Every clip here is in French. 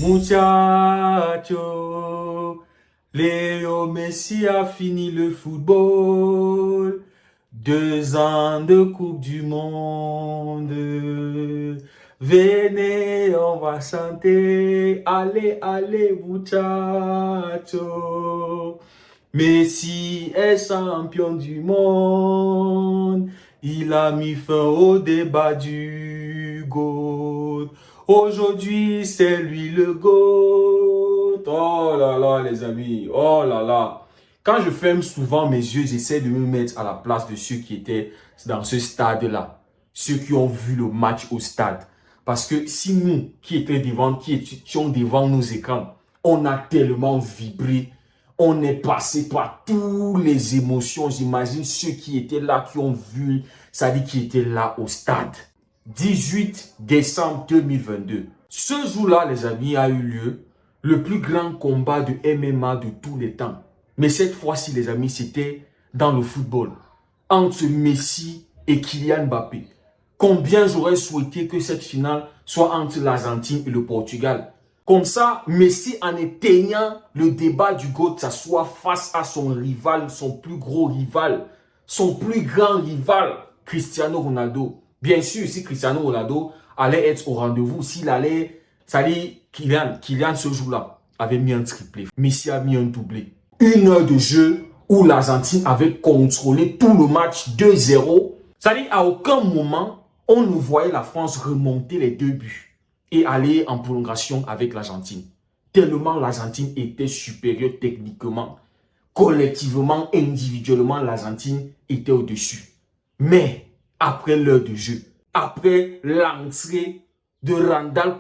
Muchacho, Léo Messi a fini le football. 2 ans de Coupe du Monde. Venez, on va chanter. Allez, allez, muchacho. Messi est champion du monde. Il a mis fin au débat du GOAT. Aujourd'hui, c'est lui le GOAT. Oh là là, les amis. Oh là là. Quand je ferme souvent mes yeux, j'essaie de me mettre à la place de ceux qui étaient dans ce stade-là. Ceux qui ont vu le match au stade. Parce que si nous, qui étions devant nos écrans, on a tellement vibré, on est passé par toutes les émotions. J'imagine ceux qui étaient là, qui ont vu, ça dit qui étaient là au stade. 18 décembre 2022. Ce jour-là, les amis, a eu lieu le plus grand combat de MMA de tous les temps. Mais cette fois-ci, les amis, c'était dans le football. Entre Messi et Kylian Mbappé. Combien j'aurais souhaité que cette finale soit entre l'Argentine et le Portugal. Comme ça, Messi, en éteignant le débat du GOAT, s'assoit face à son rival, son plus gros rival, son plus grand rival, Cristiano Ronaldo. Bien sûr, si Cristiano Ronaldo allait être au rendez-vous, s'il allait, ça dit Kylian ce jour-là avait mis un triplé. Messi a mis un doublé. 1 heure de jeu où l'Argentine avait contrôlé tout le match 2-0. Ça dit à aucun moment, on ne voyait la France remonter les 2 buts et aller en prolongation avec l'Argentine. Tellement l'Argentine était supérieure techniquement, collectivement, individuellement, l'Argentine était au-dessus. Mais après l'heure de jeu, après l'entrée de Randal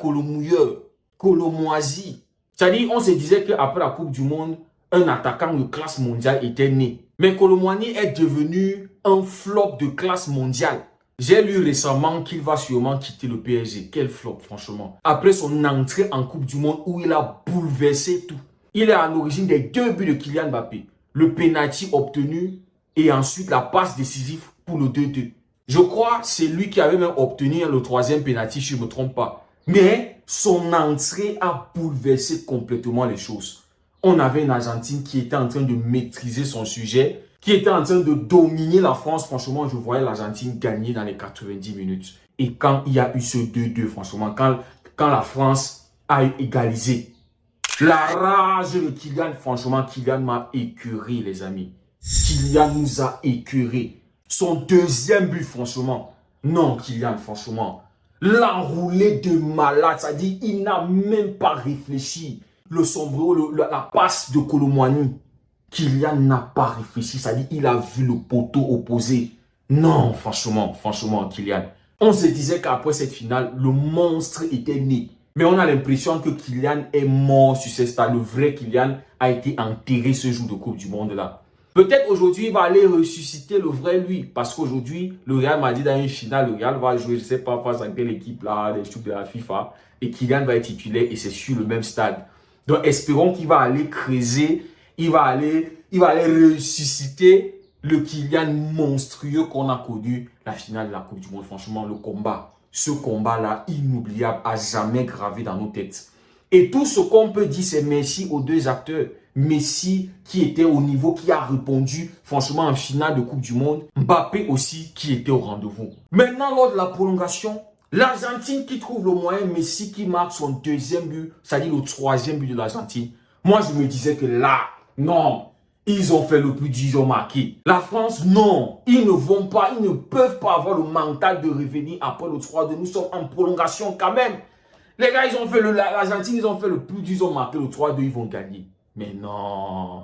Colomoisy, c'est-à-dire on se disait qu'après la Coupe du Monde, un attaquant de classe mondiale était né. Mais Colomoisy est devenu un flop de classe mondiale. J'ai lu récemment qu'il va sûrement quitter le PSG. Quel flop, franchement. Après son entrée en Coupe du Monde où il a bouleversé tout. Il est à l'origine des 2 buts de Kylian Mbappé. Le penalty obtenu et ensuite la passe décisive pour le 2-2. Je crois que c'est lui qui avait même obtenu le 3e penalty, si je ne me trompe pas. Mais son entrée a bouleversé complètement les choses. On avait une Argentine qui était en train de maîtriser son sujet, qui était en train de dominer la France. Franchement, je voyais l'Argentine gagner dans les 90 minutes. Et quand il y a eu ce 2-2, franchement, quand la France a égalisé, la rage de Kylian, franchement, Kylian m'a écœuré, les amis. Kylian nous a écœuré. Son 2e but, franchement. Non, Kylian, franchement. L'enroulé de malade, ça dit, il n'a même pas réfléchi. Le sombrero, la passe de Colomoisy. Kylian n'a pas réfléchi, ça dit, il a vu le poteau opposé. Non, franchement, Kylian. On se disait qu'après cette finale, le monstre était né. Mais on a l'impression que Kylian est mort sur ce stade. Le vrai Kylian a été enterré ce jour de Coupe du Monde là. Peut-être aujourd'hui, il va aller ressusciter le vrai lui. Parce qu'aujourd'hui, le Real m'a dit dans une finale, le Real va jouer, je ne sais pas, face à quelle équipe là, les trucs de la FIFA. Et Kylian va être titulaire et c'est sur le même stade. Donc espérons qu'il va aller creuser, il va aller ressusciter le Kylian monstrueux qu'on a connu la finale de la Coupe du Monde. Franchement, ce combat-là, inoubliable, à jamais gravé dans nos têtes. Et tout ce qu'on peut dire, c'est merci aux 2 acteurs. Messi qui était au niveau, qui a répondu franchement en finale de Coupe du Monde. Mbappé aussi qui était au rendez-vous. Maintenant, lors de la prolongation, l'Argentine qui trouve le moyen, Messi qui marque son 2e but, c'est-à-dire le 3e but de l'Argentine. Moi, je me disais que là, non, ils ont fait le plus dur, ils ont marqué. La France, non, ils ne peuvent pas avoir le mental de revenir après le 3-2. Nous sommes en prolongation quand même. Les gars, l'Argentine, ils ont fait le plus dur, ils ont marqué le 3-2, ils vont gagner. Mais non.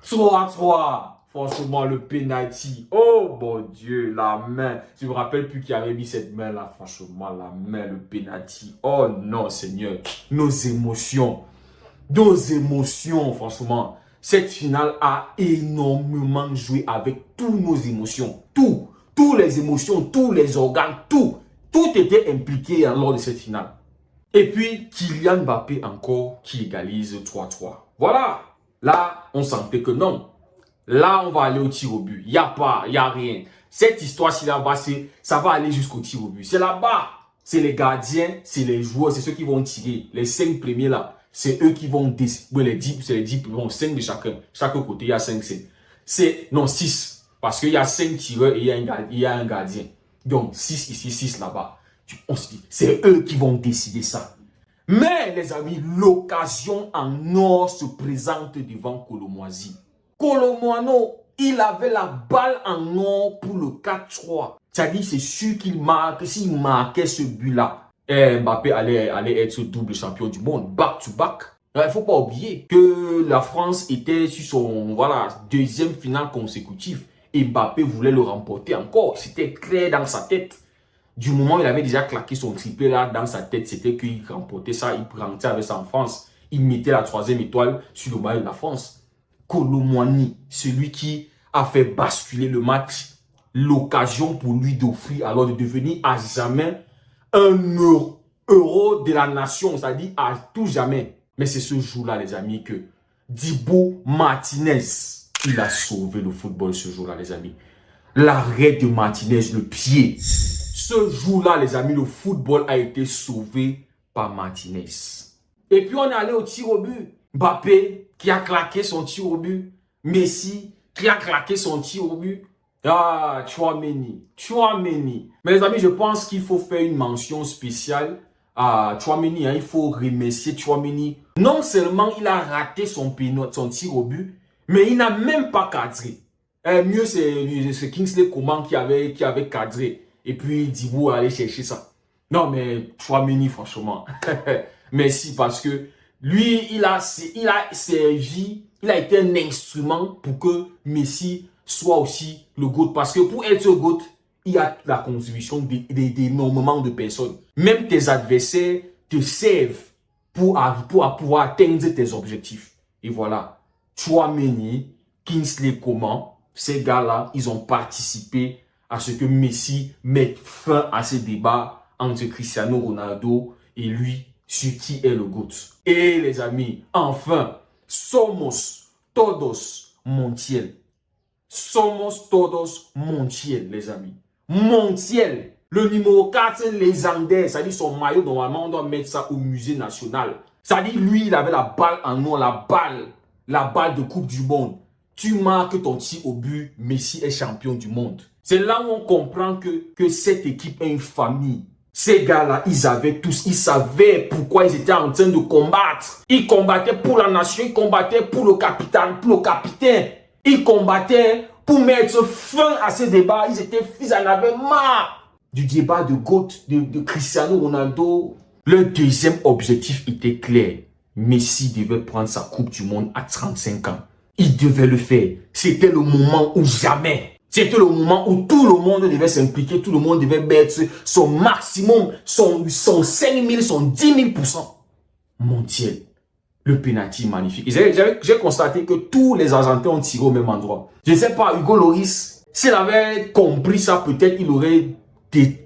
3-3. Franchement, le penalty. Oh, mon Dieu, la main. Je ne me rappelle plus qui avait mis cette main-là. Franchement, la main, le penalty. Oh non, Seigneur. Nos émotions, franchement. Cette finale a énormément joué avec toutes nos émotions. Toutes les émotions, tous les organes, tout était impliqué lors de cette finale. Et puis, Kylian Mbappé encore qui égalise 3-3. Voilà. Là, on sentait que non. Là, on va aller au tir au but. Il n'y a rien. Cette histoire-ci, ça va aller jusqu'au tir au but. C'est là-bas. C'est les gardiens, c'est les joueurs, c'est ceux qui vont tirer. Les 5 premiers là, c'est eux qui vont décider. Les 10, c'est les 10, bon, 5 de chacun. Chaque côté, il y a 5, non, 6. Parce qu'il y a 5 tireurs et il y a un gardien. Donc, 6 ici, 6 là-bas. C'est eux qui vont décider ça. Mais, les amis, l'occasion en or se présente devant Kolomoisy. Kolomoano, il avait la balle en or pour le 4-3. C'est-à-dire, c'est sûr qu'il marque. S'il marquait ce but-là, Mbappé allait être double champion du monde, back-to-back. Il ne faut pas oublier que la France était sur son deuxième finale consécutive. Et Mbappé voulait le remporter encore. C'était clair dans sa tête. Du moment où il avait déjà claqué son triplé là dans sa tête, c'était qu'il remportait ça, il rentrait avec ça en France. Il mettait la 3e étoile sur le maillot de la France. Kolomoisy, celui qui a fait basculer le match, l'occasion pour lui d'offrir alors de devenir à jamais un euro de la nation, c'est-à-dire à tout jamais. Mais c'est ce jour-là, les amis, que Dibu Martinez, il a sauvé le football ce jour-là, les amis. L'arrêt de Martinez, le pied. Ce jour-là, les amis, le football a été sauvé par Martinez. Et puis, on est allé au tir au but. Mbappé, qui a claqué son tir au but. Messi, qui a claqué son tir au but. Ah, Tchouaméni. Mais les amis, je pense qu'il faut faire une mention spéciale à Tchouaméni. Il faut remercier Tchouaméni. Non seulement il a raté son tir au but, mais il n'a même pas cadré. Mieux, c'est Kingsley Coman qui avait cadré. Et puis, Dibu allait chercher ça. Non, mais Tchouaméni, franchement. Merci, parce que lui, il a servi, il a été un instrument pour que Messi soit aussi le GOAT. Parce que pour être le GOAT, il y a la contribution d'énormément de personnes. Même tes adversaires te servent pour pouvoir atteindre tes objectifs. Et voilà, Tchouaméni, Kingsley Coman, ces gars-là, ils ont participé à ce que Messi mette fin à ces débats entre Cristiano Ronaldo et lui sur qui est le GOAT. Et les amis, enfin, somos todos Montiel. Somos todos Montiel, les amis. Montiel, le numéro 4 légendaire, c'est-à-dire son maillot, normalement, on doit mettre ça au musée national. C'est-à-dire, lui, il avait la balle en or, la balle de Coupe du Monde. Tu marques ton tir au but, Messi est champion du monde. C'est là où on comprend que cette équipe est une famille. Ces gars-là, ils savaient pourquoi ils étaient en train de combattre. Ils combattaient pour la nation, ils combattaient pour le capitaine. Ils combattaient pour mettre fin à ce débat. Ils en avaient marre du débat de GOAT, de Cristiano Ronaldo. Leur deuxième objectif était clair. Messi devait prendre sa Coupe du Monde à 35 ans. Il devait le faire. C'était le moment où jamais. C'était le moment où tout le monde devait s'impliquer, tout le monde devait mettre son maximum, son 5 000, son 10 000%. Montiel, le penalty magnifique. J'ai constaté que tous les Argentins ont tiré au même endroit. Je ne sais pas, Hugo Lloris, s'il avait compris ça, peut-être il aurait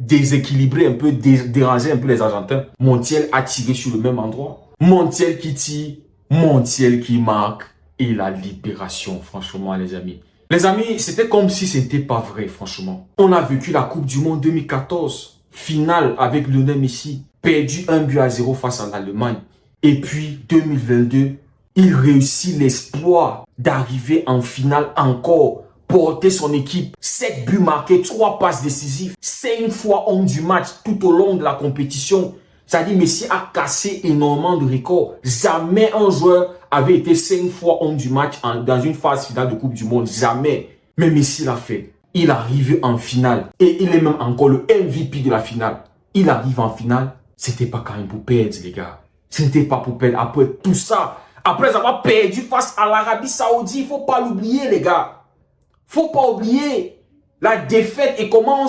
déséquilibré un peu, dérangé un peu les Argentins. Montiel a tiré sur le même endroit. Montiel qui tire, Montiel qui marque. Et la libération, franchement, les amis. Les amis, c'était comme si ce n'était pas vrai, franchement. On a vécu la Coupe du Monde 2014, finale avec Lionel Messi, perdu 1-0 face à l'Allemagne. Et puis, 2022, il réussit l'exploit d'arriver en finale encore, porter son équipe, 7 buts marqués, 3 passes décisives, 5 fois homme du match tout au long de la compétition. C'est-à-dire, Messi a cassé énormément de records. Jamais un joueur avait été 5 fois homme du match dans une phase finale de Coupe du Monde. Jamais. Mais Messi l'a fait. Il arrive en finale. Et il est même encore le MVP de la finale. Il arrive en finale. C'était pas quand même pour perdre, les gars. C'était pas pour perdre. Après tout ça, après avoir perdu face à l'Arabie Saoudite, il faut pas l'oublier, les gars. Faut pas oublier la défaite et comment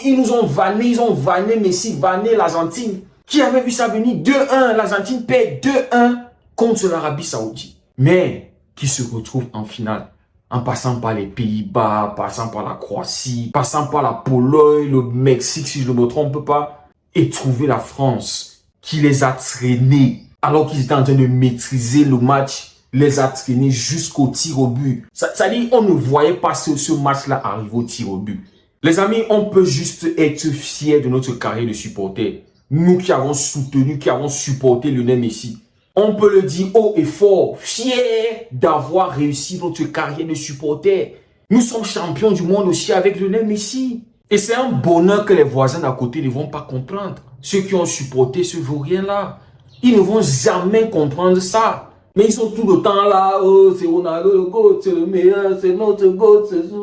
ils nous ont vanné. Ils ont vanné Messi, vanné l'Argentine. Qui avait vu ça venir? 2-1, l'Argentine perd 2-1 contre l'Arabie Saoudite. Mais qui se retrouve en finale en passant par les Pays-Bas, passant par la Croatie, passant par la Pologne, le Mexique, si je ne me trompe pas, et trouver la France qui les a traînés alors qu'ils étaient en train de maîtriser le match, les a traînés jusqu'au tir au but. C'est-à-dire, on ne voyait pas ce match-là arriver au tir au but. Les amis, on peut juste être fiers de notre carrière de supporter. Nous qui avons soutenu, qui avons supporté Lionel Messi. On peut le dire haut et fort, fiers d'avoir réussi notre carrière de supporter. Nous sommes champions du monde aussi avec Lionel Messi. Et c'est un bonheur que les voisins d'à côté ne vont pas comprendre. Ceux qui ont supporté ce vaurien-là, ils ne vont jamais comprendre ça. Mais ils sont tout le temps là, oh, c'est Ronaldo le GOAT, c'est le meilleur, c'est notre GOAT, c'est ça.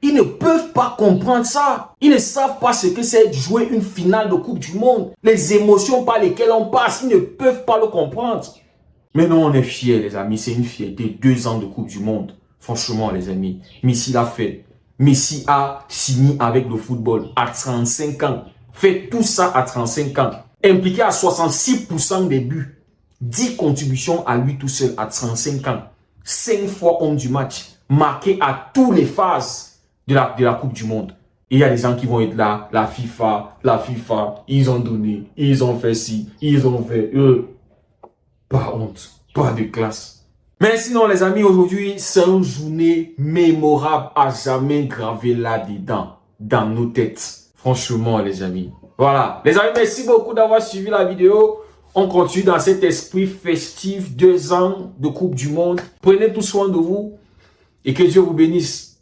Ils ne peuvent pas comprendre ça. Ils ne savent pas ce que c'est de jouer une finale de Coupe du Monde. Les émotions par lesquelles on passe, ils ne peuvent pas le comprendre. Mais non, on est fiers, les amis, c'est une fierté. 2 ans de Coupe du Monde. Franchement, les amis, Messi l'a fait. Messi a signé avec le football à 35 ans. Fait tout ça à 35 ans. Impliqué à 66% des buts. 10 contributions à lui tout seul à 35 ans. 5 fois homme du match. Marqué à toutes les phases de la Coupe du Monde. Et il y a des gens qui vont être là. La FIFA, ils ont donné. Ils ont fait ci, ils ont fait eux. Pas honte, pas de classe. Mais sinon les amis, aujourd'hui, c'est une journée mémorable à jamais gravée là-dedans, dans nos têtes. Franchement les amis. Voilà. Les amis, merci beaucoup d'avoir suivi la vidéo. On continue dans cet esprit festif, 2 ans de Coupe du Monde. Prenez tout soin de vous et que Dieu vous bénisse.